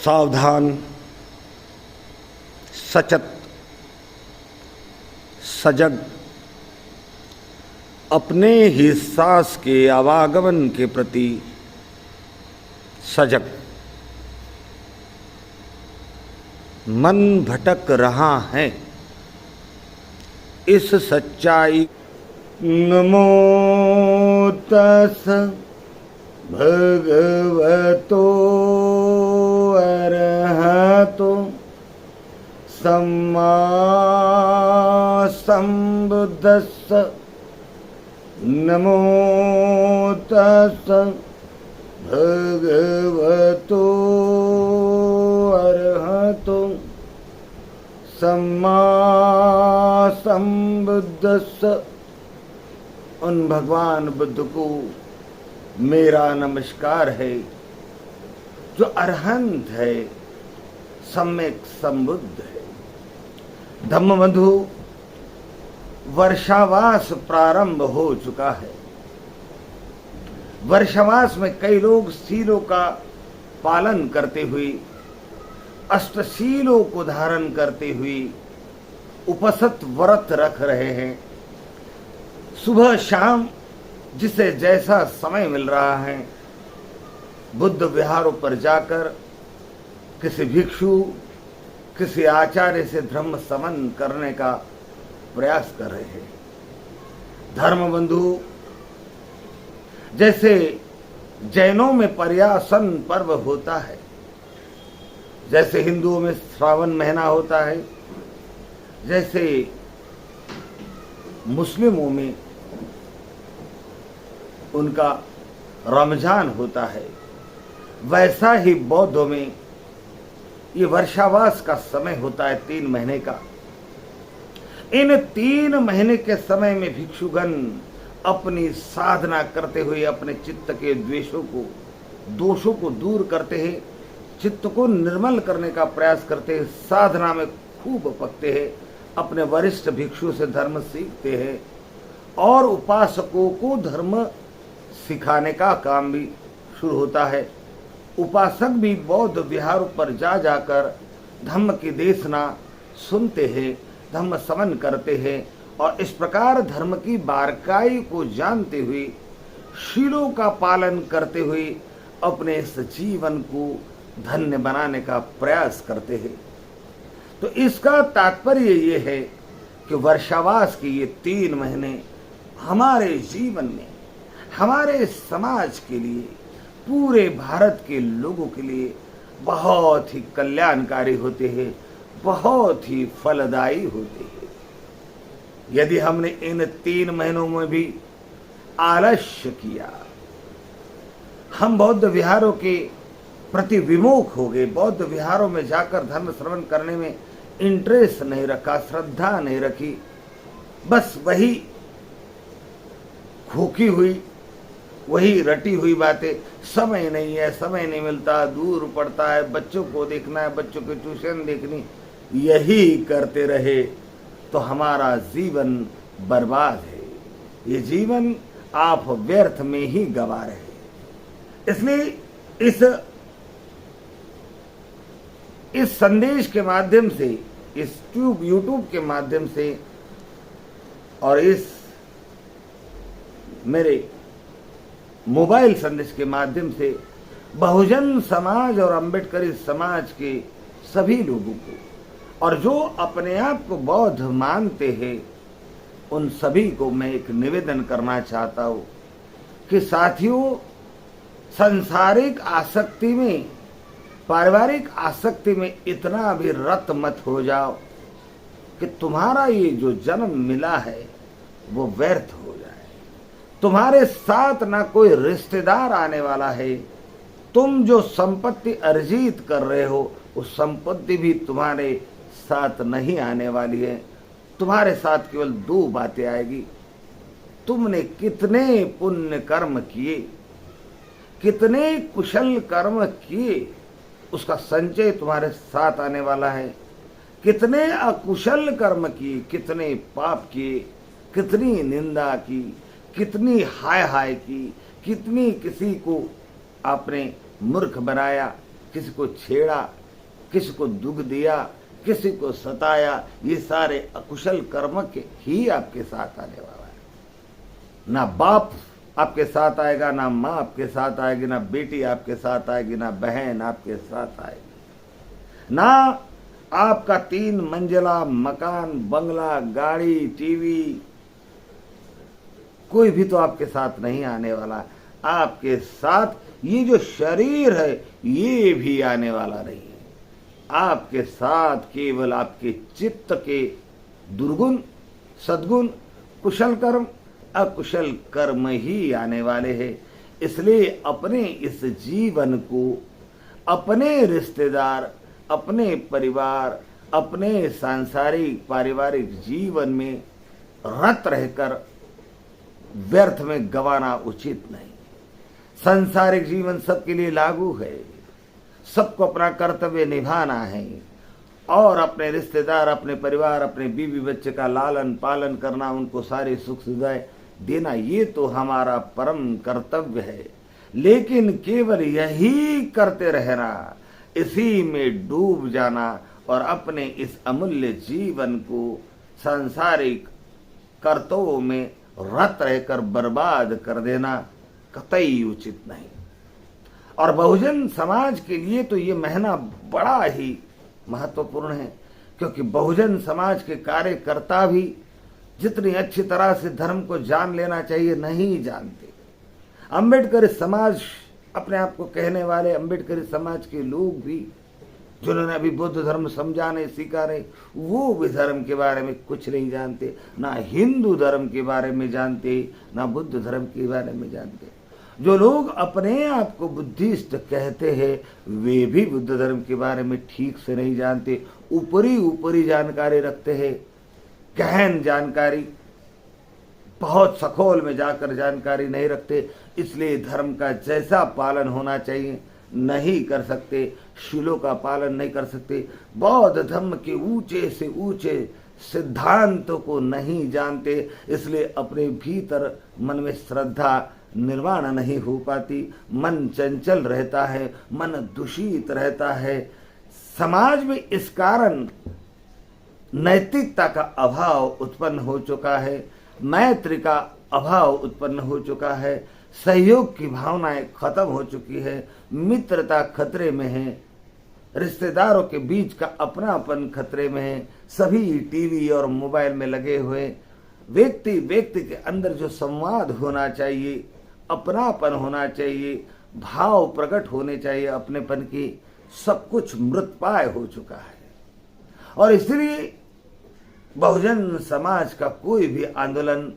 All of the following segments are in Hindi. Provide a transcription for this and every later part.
सावधान, सचेत, सजग, अपने ही सांस के आवागमन के प्रति सजग। मन भटक रहा है, इस सच्चाई। नमो तस् भगवतो अरहतो सम्मा संबुद्धस्स। नमो तस् भगवतो अरहतो सम्मा संबुद्धस्स। उन भगवान बुद्ध को मेरा नमस्कार है जो अरहंत है, सम्यक संबुद्ध है। धम्मबंधु, वर्षावास प्रारंभ हो चुका है। वर्षावास में कई लोग शीलों का पालन करते हुए, अष्टशीलों को धारण करते हुए उपसत व्रत रख रहे हैं। सुबह शाम जिसे जैसा समय मिल रहा है, बुद्ध विहारों पर जाकर किसी भिक्षु, किसी आचार्य से धर्म समन करने का प्रयास कर रहे हैं। धर्म बंधु, जैसे जैनों में पर्यासन पर्व होता है, जैसे हिंदुओं में श्रावण महीना होता है, जैसे मुस्लिमों में उनका रमजान होता है, वैसा ही बौद्धों में ये वर्षावास का समय होता है 3 महीने का। इन 3 महीने के समय में भिक्षुगण अपनी साधना करते हुए अपने चित्त के द्वेषों को, दोषों को दूर करते हैं, चित्त को निर्मल करने का प्रयास करते हैं, साधना में खूब पकते हैं, अपने वरिष्ठ भिक्षु से धर्म सीखते हैं और उपासकों को धर्म सिखाने का काम भी शुरू होता है। उपासक भी बौद्ध विहारों पर जा जाकर धम्म की देशना सुनते हैं, धम्म समन करते हैं और इस प्रकार धर्म की बारकाई को जानते हुए, शीलों का पालन करते हुए अपने इस जीवन को धन्य बनाने का प्रयास करते हैं। तो इसका तात्पर्य ये है कि वर्षावास के ये 3 महीने हमारे जीवन में, हमारे समाज के लिए, पूरे भारत के लोगों के लिए बहुत ही कल्याणकारी होते हैं, बहुत ही फलदायी होते हैं। यदि हमने इन 3 महीनों में भी आलस्य किया, हम बौद्ध विहारों के प्रति विमुख हो गए, बौद्ध विहारों में जाकर धर्म श्रवण करने में इंटरेस्ट नहीं रखा, श्रद्धा नहीं रखी, बस वही खोखी हुई, वही रटी हुई बातें, समय नहीं है, समय नहीं मिलता, दूर पड़ता है, बच्चों को देखना है, बच्चों की ट्यूशन देखनी, यही करते रहे तो हमारा जीवन बर्बाद है। ये जीवन आप व्यर्थ में ही गवा रहे हैं। इसलिए इस संदेश के माध्यम से, इस यूट्यूब के माध्यम से और इस मेरे मोबाइल संदेश के माध्यम से बहुजन समाज और अम्बेडकरी समाज के सभी लोगों को, और जो अपने आप को बौद्ध मानते हैं, उन सभी को मैं एक निवेदन करना चाहता हूँ कि साथियों, सांसारिक आसक्ति में, पारिवारिक आसक्ति में इतना भी रत मत हो जाओ कि तुम्हारा ये जो जन्म मिला है वो व्यर्थ हो जाए। तुम्हारे साथ ना कोई रिश्तेदार आने वाला है, तुम जो संपत्ति अर्जित कर रहे हो वो संपत्ति भी तुम्हारे साथ नहीं आने वाली है। तुम्हारे साथ केवल 2 बातें आएगी, तुमने कितने पुण्य कर्म किए, कितने कुशल कर्म किए, उसका संचय तुम्हारे साथ आने वाला है। कितने अकुशल कर्म किए, कितने पाप किए, कितनी निंदा की, कितनी हाय हाय की, कितनी किसी को आपने मूर्ख बनाया, किसी को छेड़ा, किसी को दुख दिया, किसी को सताया, ये सारे अकुशल कर्म के ही आपके साथ आने वाला है। ना बाप आपके साथ आएगा, ना माँ आपके साथ आएगी, ना बेटी आपके साथ आएगी, ना बहन आपके साथ आएगी, ना आपका 3 मंजिला मकान, बंगला, गाड़ी, टीवी, कोई भी तो आपके साथ नहीं आने वाला। आपके साथ ये जो शरीर है ये भी आने वाला नहीं है। आपके साथ केवल आपके चित्त के दुर्गुण, सद्गुण, कुशल कर्म, अकुशल कर्म ही आने वाले हैं। इसलिए अपने इस जीवन को अपने रिश्तेदार, अपने परिवार, अपने सांसारिक पारिवारिक जीवन में रत रहकर व्यर्थ में गंवाना उचित नहीं। सांसारिक जीवन सबके लिए लागू है, सबको अपना कर्तव्य निभाना है और अपने रिश्तेदार, अपने परिवार, अपने बीवी बच्चे का लालन पालन करना, उनको सारी सुख सुविधाएं देना, ये तो हमारा परम कर्तव्य है। लेकिन केवल यही करते रहना, इसी में डूब जाना और अपने इस अमूल्य जीवन को सांसारिक कर्तव्यों में रत रहकर बर्बाद कर देना कतई उचित नहीं। और बहुजन समाज के लिए तो ये महीना बड़ा ही महत्वपूर्ण है, क्योंकि बहुजन समाज के कार्यकर्ता भी जितनी अच्छी तरह से धर्म को जान लेना चाहिए नहीं जानते। अम्बेडकर समाज, अपने आप को कहने वाले अम्बेडकर समाज के लोग भी, जिन्होंने अभी बुद्ध धर्म समझा नहीं, सीखा नहीं, वो भी धर्म के बारे में कुछ नहीं जानते, ना हिंदू धर्म के बारे में जानते, ना बुद्ध धर्म के बारे में जानते। जो लोग अपने आप को बुद्धिस्ट कहते हैं वे भी बुद्ध धर्म के बारे में ठीक से नहीं जानते, ऊपरी जानकारी रखते हैं, गहन जानकारी, बहुत सखोल में जाकर जानकारी नहीं रखते। इसलिए धर्म का जैसा पालन होना चाहिए नहीं कर सकते, शीलों का पालन नहीं कर सकते, बौद्ध धर्म के ऊंचे से ऊंचे सिद्धांतों को नहीं जानते। इसलिए अपने भीतर मन में श्रद्धा निर्माण नहीं हो पाती, मन चंचल रहता है, मन दूषित रहता है। समाज में इस कारण नैतिकता का अभाव उत्पन्न हो चुका है, मैत्री का अभाव उत्पन्न हो चुका है, सहयोग की भावनाएं खत्म हो चुकी है, मित्रता खतरे में है, रिश्तेदारों के बीच का अपनापन खतरे में है। सभी टीवी और मोबाइल में लगे हुए, व्यक्ति के अंदर जो संवाद होना चाहिए, अपनापन होना चाहिए, भाव प्रकट होने चाहिए अपनेपन की, सब कुछ मृतप्राय हो चुका है। और इसलिए बहुजन समाज का कोई भी आंदोलन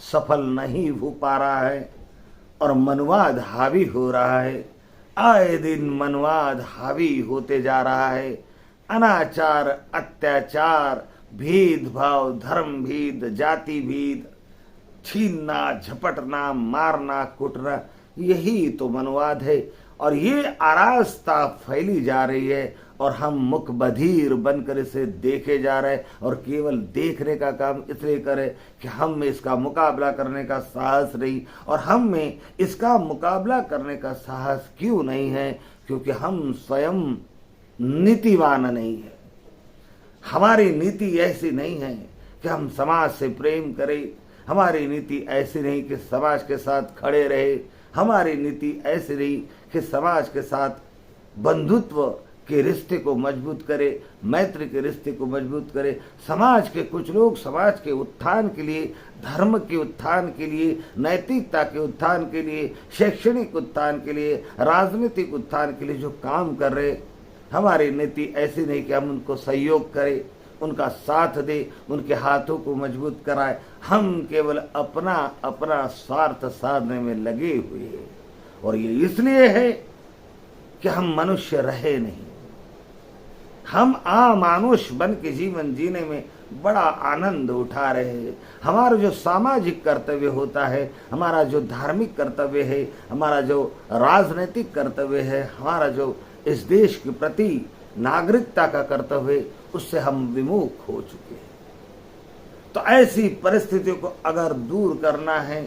सफल नहीं हो पा रहा है और मनवाद हावी हो रहा है। आए दिन मनवाद हावी होते जा रहा है। अनाचार, अत्याचार, भेदभाव, धर्म भेद, जाति भेद, छीनना, झपटना, मारना, कुटना, यही तो मनवाद है। और ये आरास्ता फैली जा रही है और हम मुख बधिर बनकर इसे देखे जा रहे हैं और केवल देखने का काम इसलिए करें कि हम में इसका मुकाबला करने का साहस नहीं। और हम में इसका मुकाबला करने का साहस क्यों नहीं है? क्योंकि हम स्वयं नीतिवान नहीं है। हमारी नीति ऐसी नहीं है कि हम समाज से प्रेम करें, हमारी नीति ऐसी नहीं कि समाज के साथ खड़े रहे, हमारी नीति ऐसी नहीं कि समाज के साथ बंधुत्व के रिश्ते को मजबूत करे, मैत्री के रिश्ते को मजबूत करे। समाज के कुछ लोग समाज के उत्थान के लिए, धर्म के उत्थान के लिए, नैतिकता के उत्थान के लिए, शैक्षणिक उत्थान के लिए, राजनीतिक उत्थान के लिए जो काम कर रहे, हमारी नीति ऐसी नहीं कि हम उनको सहयोग करें, उनका साथ दे, उनके हाथों को मजबूत कराए। हम केवल अपना अपना स्वार्थ साधने में लगे हुए हैं। और ये इसलिए है कि हम मनुष्य रहे नहीं, हम अमानुष बन के जीवन जीने में बड़ा आनंद उठा रहे हैं। हमारा जो सामाजिक कर्तव्य होता है, हमारा जो धार्मिक कर्तव्य है, हमारा जो राजनीतिक कर्तव्य है, हमारा जो इस देश के प्रति नागरिकता का कर्तव्य है, उससे हम विमुख हो चुके हैं। तो ऐसी परिस्थितियों को अगर दूर करना है,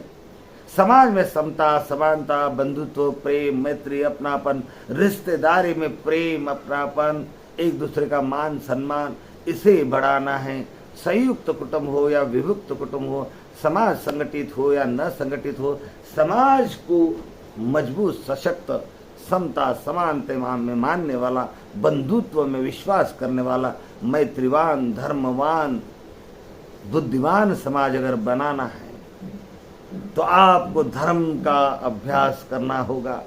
समाज में समता, समानता, बंधुत्व, प्रेम, मैत्री, अपनापन, रिश्तेदारी में प्रेम, अपनापन, एक दूसरे का मान सम्मान इसे बढ़ाना है। संयुक्त कुटुंब हो या विभक्त कुटुंब हो, समाज संगठित हो या न संगठित हो, समाज को मजबूत सशक्त समता समानता में मानने वाला, बंधुत्व में विश्वास करने वाला, मैत्रीवान धर्मवान बुद्धिमान समाज अगर बनाना है तो आपको धर्म का अभ्यास करना होगा,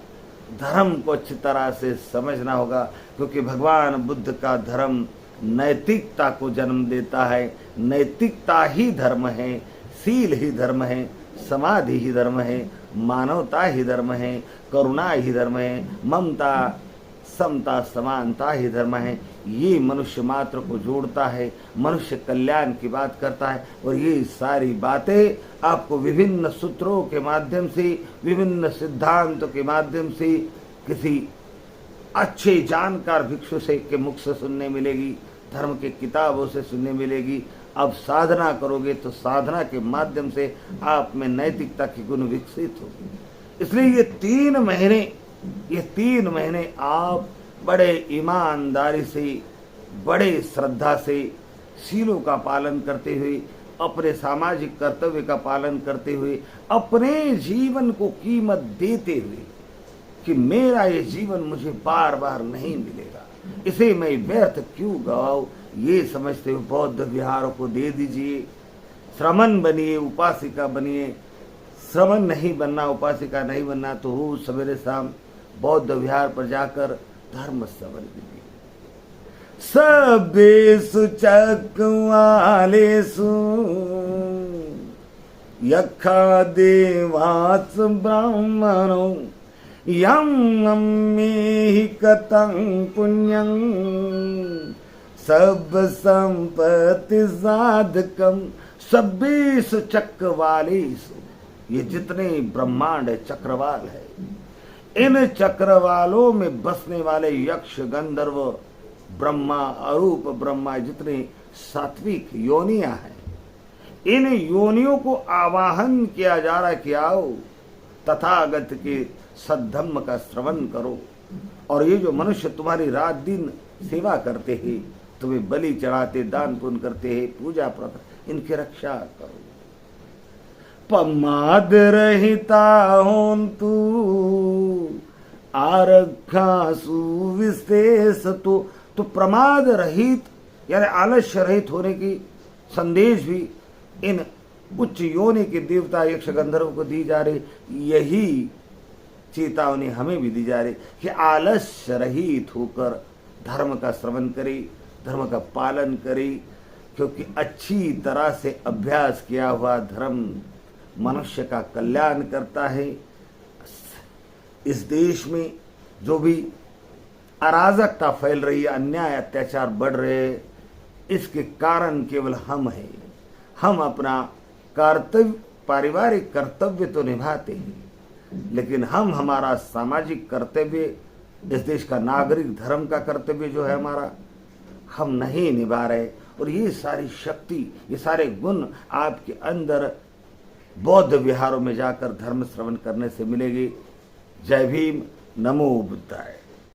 धर्म को अच्छी तरह से समझना होगा, क्योंकि भगवान बुद्ध का धर्म नैतिकता को जन्म देता है। नैतिकता ही धर्म है, शील ही धर्म है, समाधि ही धर्म है, मानवता ही धर्म है, करुणा ही धर्म है, ममता समता समानता ही धर्म है। ये मनुष्य मात्र को जोड़ता है, मनुष्य कल्याण की बात करता है। और ये सारी बातें आपको विभिन्न सूत्रों के माध्यम से, विभिन्न सिद्धांतों के माध्यम से, किसी अच्छे जानकार भिक्षु से के मुख से सुनने मिलेगी, धर्म के किताबों से सुनने मिलेगी। अब साधना करोगे तो साधना के माध्यम से आप में नैतिकता की गुण विकसित होगी। इसलिए ये 3 महीने आप बड़े ईमानदारी से, बड़े श्रद्धा से, शीलों का पालन करते हुए, अपने सामाजिक कर्तव्य का पालन करते हुए, अपने जीवन को कीमत देते हुए कि मेरा ये जीवन मुझे बार बार नहीं मिलेगा, इसे मैं व्यर्थ क्यों गवाऊं, ये समझते हुए बौद्ध विहारों को दे दीजिए। श्रमण बनिए, उपासिका बनिए। श्रमण नहीं बनना, उपासिका नहीं बनना तो रोज सवेरे शाम बौद्ध विहार पर जाकर धर्म श्रवण कीजिए। सबेषु चक्रवालेषु यक्षा देवास ब्राह्मणो यं मेहि कतं पुण्यं सब संपत्ति साधकम। सबेषु चक्रवालेषु, ये जितने ब्रह्मांड है चक्रवाल है, इन चक्रवालों में बसने वाले यक्ष गंधर्व ब्रह्मा अरूप ब्रह्मा, जितने सात्विक योनियां हैं, इन योनियों को आवाहन किया जा रहा है कि आओ तथागत के सद्धम्म का श्रवण करो। और ये जो मनुष्य तुम्हारी रात दिन सेवा करते हैं, तुम्हें बलि चढ़ाते, दान पुण्य करते हैं, पूजा प्रार्थना, इनकी रक्षा करो। पमाद रहिता होन्तु आरक्षासु विशेष। तो प्रमाद रहित यानी आलस्य रहित होने की संदेश भी इन उच्च योनि के देवता यक्ष गंधर्व को दी जा रही। यही चेतावनी हमें भी दी जा रही कि आलस्य रहित होकर धर्म का श्रवण करें, धर्म का पालन करें, क्योंकि अच्छी तरह से अभ्यास किया हुआ धर्म मनुष्य का कल्याण करता है। इस देश में जो भी अराजकता फैल रही है, अन्याय अत्याचार बढ़ रहे हैं, इसके कारण केवल हम हैं। हम अपना कर्तव्य, पारिवारिक कर्तव्य तो निभाते हैं, लेकिन हम हमारा सामाजिक कर्तव्य, इस देश का नागरिक धर्म का कर्तव्य जो है हमारा, हम नहीं निभा रहे। और ये सारी शक्ति, ये सारे गुण आपके अंदर बौद्ध विहारों में जाकर धर्म श्रवण करने से मिलेगी। जय भीम, नमो बुद्धाय।